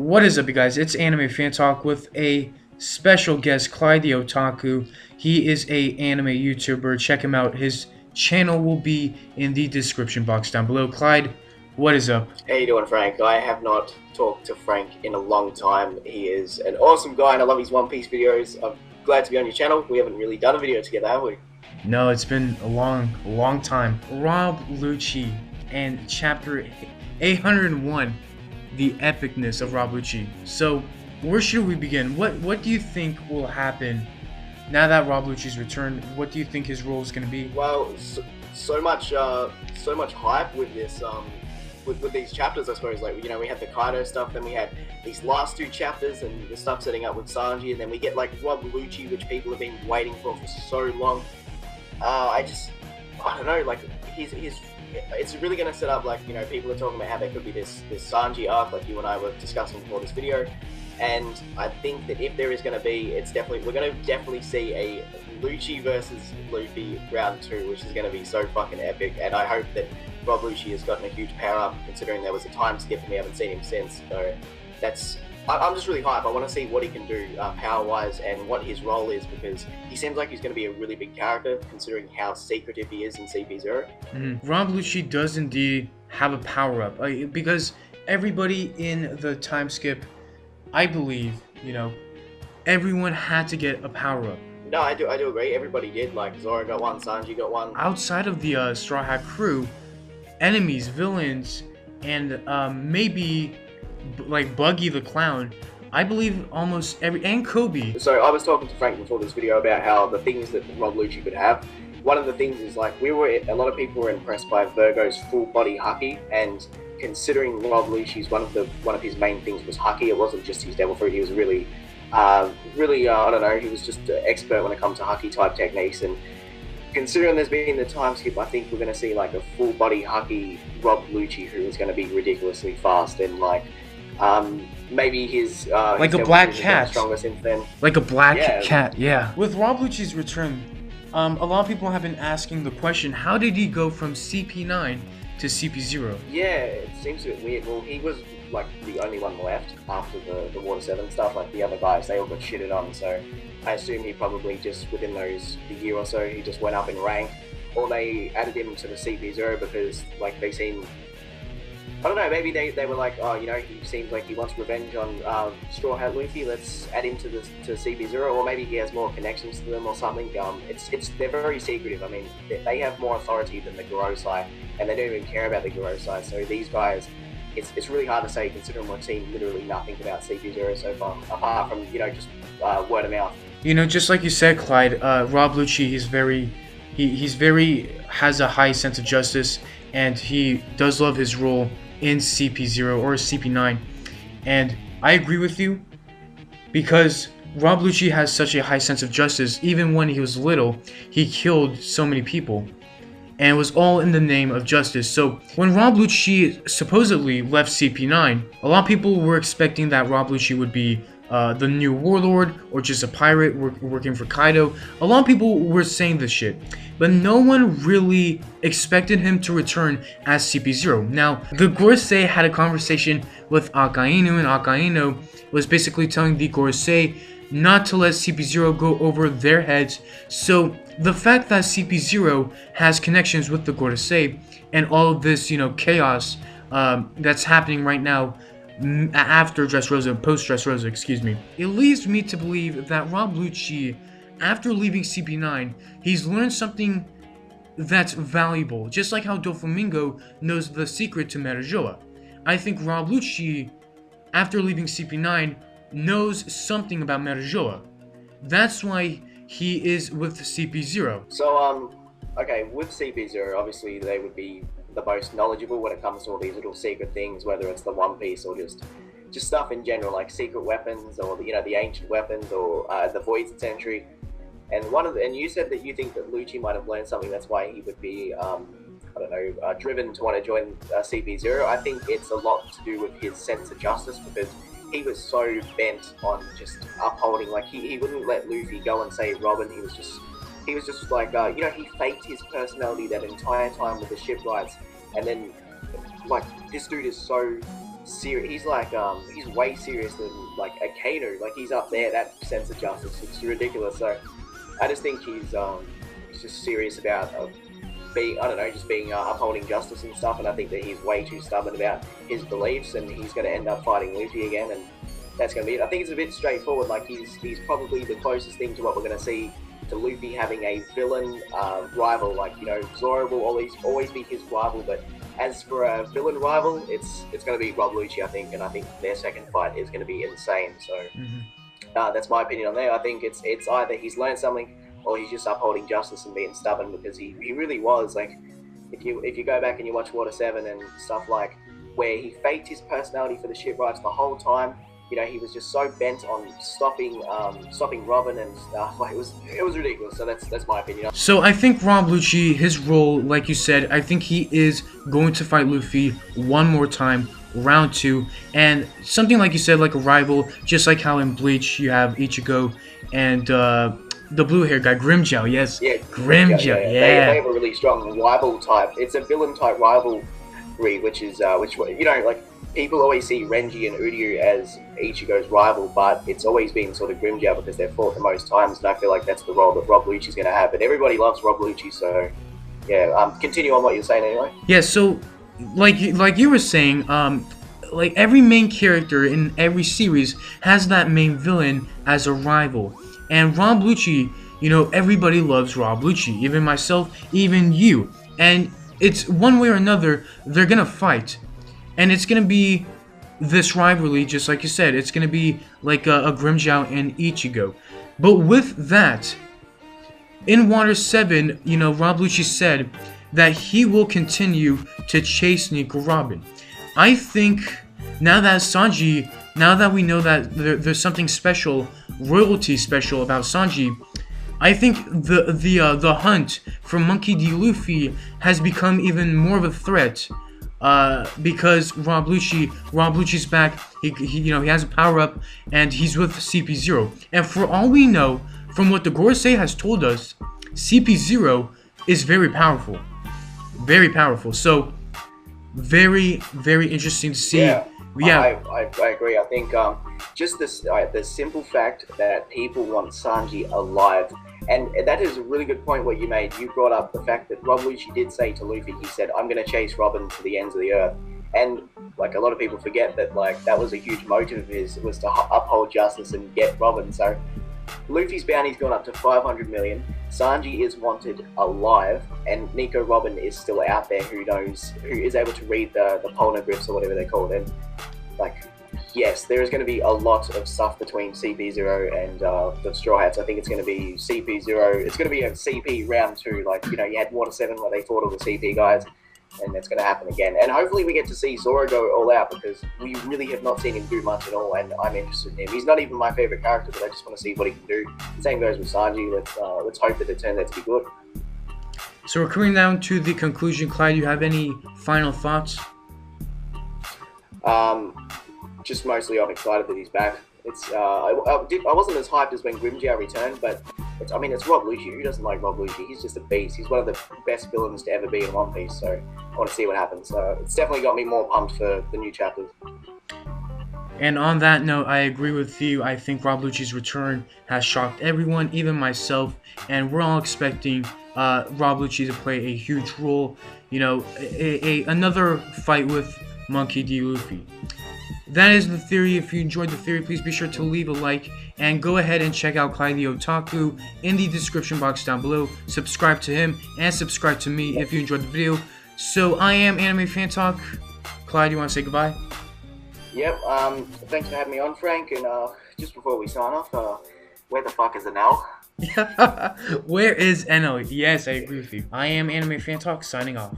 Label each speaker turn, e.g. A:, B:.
A: What is up, you guys? It's Anime Fan Talk with a special guest, Clyde the Otaku. He is a anime YouTuber. Check him out. His channel will be in the description box down below. Clyde, what is up?
B: How you doing, Frank? I have not talked to Frank in a long time. He is an awesome guy, and I love his One Piece videos. I'm glad to be on your channel. We haven't really done a video together, have we?
A: No, it's been a long time. Rob Lucci and chapter 801, the epicness of Rob Lucci. So, where should we begin? What do you think will happen now that Rob Lucci's returned? What do you think his role is going to be?
B: Well, so much hype with this, with these chapters. I suppose, like, you know, we had the Kaido stuff, then we had these last two chapters and the stuff setting up with Sanji, and then we get like Rob Lucci, which people have been waiting for so long. I don't know, like it's really going to set up, like, you know, people are talking about how there could be this Sanji arc, like you and I were discussing before this video, and I think that if there is going to be, we're going to definitely see a Lucci versus Luffy round 2, which is going to be so fucking epic, and I hope that Rob Lucci has gotten a huge power up, considering there was a time skip and we haven't seen him since, so I'm just really hyped. I want to see what he can do power-wise and what his role is, because he seems like he's going to be a really big character, considering how secretive he is in CP0.
A: Rob Lucci does indeed have a power-up, because everybody in the time skip, I believe, you know, everyone had to get a power-up.
B: No, I do agree. Everybody did. Like, Zoro got one, Sanji got one.
A: Outside of the Straw Hat crew, enemies, villains, and maybe like Buggy the Clown, I believe almost and Kobe.
B: So I was talking to Frank before this video about how the things that Rob Lucci could have. One of the things is, like, a lot of people were impressed by Virgo's full body haki, and considering Rob Lucci's one of his main things was haki, it wasn't just his devil fruit. He was really I don't know, he was just an expert when it comes to haki type techniques, and considering there's been the time skip, I think we're going to see like a full body haki Rob Lucci who is going to be ridiculously fast, and like maybe his
A: like a black cat,
B: stronger since then.
A: Like a black cat, yeah. With Rob Lucci's return, a lot of people have been asking the question: how did he go from CP9 to CP0?
B: Yeah, it seems a bit weird. Well, he was like the only one left after the Water 7 stuff. Like, the other guys, they all got shitted on. So I assume he probably just within the year or so, he just went up in rank, or they added him to the CP0 because, like, they seem, I don't know, maybe they were like, oh, you know, he seems like he wants revenge on Straw Hat Luffy, let's add him to CP0, or maybe he has more connections to them or something. They're very secretive. I mean, they have more authority than the Gorosei, and they don't even care about the Gorosei. So these guys, it's really hard to say, considering we've seen literally nothing about CP0 so far, apart from, you know, just word of mouth.
A: You know, just like you said, Clyde, Rob Lucci, he's very has a high sense of justice, and he does love his role in CP0 or CP9, and I agree with you, because Rob Lucci has such a high sense of justice. Even when he was little, he killed so many people, and it was all in the name of justice. So when Rob Lucci supposedly left CP9, a lot of people were expecting that Rob Lucci would be the new warlord, or just a pirate working for Kaido. A lot of people were saying this shit, but no one really expected him to return as CP0. Now, the Gorosei had a conversation with Akainu, and Akainu was basically telling the Gorosei not to let CP0 go over their heads. So the fact that CP0 has connections with the Gorosei and all of this, you know, chaos that's happening right now after Dressrosa, post Dressrosa, excuse me, it leads me to believe that Rob Lucci, after leaving CP9, he's learned something that's valuable, just like how Doflamingo knows the secret to Merajoa. I think Rob Lucci, after leaving CP9, knows something about Merajoa. That's why he is with CP0.
B: So, okay, with CP0, obviously they would be the most knowledgeable when it comes to all these little secret things, whether it's the One Piece or just stuff in general, like secret weapons, or the ancient weapons, or the Void Century. And you said that you think that Lucci might have learned something. That's why he would be, I don't know, driven to want to join CP0. I think it's a lot to do with his sense of justice, because he was so bent on just upholding, like, he wouldn't let Luffy go and save Robin. He was just like, you know, he faked his personality that entire time with the shipwrights, and then, like, this dude is so he's like he's way serious than like a Kano. Like he's up there. That sense of justice, it's ridiculous. So I just think he's just serious about being, I don't know, just being upholding justice and stuff. And I think that he's way too stubborn about his beliefs, and he's going to end up fighting Luffy again, and that's going to be it. I think it's a bit straightforward. Like he's probably the closest thing to what we're going to see to Luffy having a villain rival. Like, you know, Zoro will always be his rival, but as for a villain rival, it's going to be Rob Lucci, I think, and I think their second fight is going to be insane. So that's my opinion on there. I think it's either he's learned something or he's just upholding justice and being stubborn, because he really was. Like, if you go back and you watch Water 7 and stuff, like where he faked his personality for the shipwrights the whole time. You know, he was just so bent on stopping Robin and stuff. Like, it was ridiculous. So that's my opinion.
A: So I think Rob Lucci, his role, like you said, I think he is going to fight Luffy one more time, round 2, and something like you said, like a rival, just like how in Bleach you have Ichigo and the blue hair guy, Grimjow. Yes,
B: yeah,
A: Grimjow. Yeah.
B: They have a really strong rival type. It's a villain type rivalry, which you know, like, people always see Renji and Uryu as Ichigo's rival, but it's always been sort of Grimjow because they've fought the most times, and I feel like that's the role that Rob Lucci's going to have. But everybody loves Rob Lucci, so yeah. Continue on what you're saying anyway.
A: Yeah. So, like you were saying, like every main character in every series has that main villain as a rival, and Rob Lucci, you know, everybody loves Rob Lucci, even myself, even you, and it's one way or another they're gonna fight. And it's going to be this rivalry, just like you said. It's going to be like a Grimjow and Ichigo. But with that, in Water 7, you know, Rob Lucci said that he will continue to chase Nico Robin. I think now that we know that there's something special, royalty special about Sanji, I think the hunt for Monkey D. Luffy has become even more of a threat. Because Rob Lucci's back. He has a power up, and he's with CP0. And for all we know, from what the Gorosei has told us, CP0 is very powerful, very powerful. So very, very interesting to see.
B: Yeah. I agree. I think just the simple fact that people want Sanji alive. And that is a really good point what you made. You brought up the fact that Rob Lucci did say to Luffy, he said, "I'm going to chase Robin to the ends of the earth." And like, a lot of people forget that, like, that was a huge motive of his, was to uphold justice and get Robin. So Luffy's bounty's gone up to 500 million. Sanji is wanted alive, and Nico Robin is still out there. Who is able to read the polygriffs or whatever they're called. And like, yes, there is going to be a lot of stuff between CP0 and the Straw Hats. I think it's going to be CP0. It's going to be a CP round 2. Like, you know, you had Water 7 where they fought all the CP guys, and that's going to happen again. And hopefully we get to see Zoro go all out, because we really have not seen him do much at all, and I'm interested in him. He's not even my favorite character, but I just want to see what he can do. Same goes with Sanji. Let's hope that it turns out to be good.
A: So we're coming down to the conclusion. Clyde, do you have any final thoughts?
B: Just mostly I'm excited that he's back. I wasn't as hyped as when Grimjow returned, but it's Rob Lucci. Who doesn't like Rob Lucci? He's just a beast. He's one of the best villains to ever be in One Piece, so I want to see what happens. It's definitely got me more pumped for the new chapters.
A: And on that note, I agree with you. I think Rob Lucci's return has shocked everyone, even myself, and we're all expecting Rob Lucci to play a huge role. You know, another fight with Monkey D. Luffy. That is the theory. If you enjoyed the theory, please be sure to leave a like and go ahead and check out Clyde the Otaku in the description box down below. Subscribe to him and subscribe to me if you enjoyed the video. So I am Anime Fan Talk. Clyde, you want to say goodbye?
B: Yep. Thanks for having me on, Frank. And just before we sign off, where the fuck is NL?
A: Where is NL? Yes, I agree with you. I am Anime Fan Talk signing off.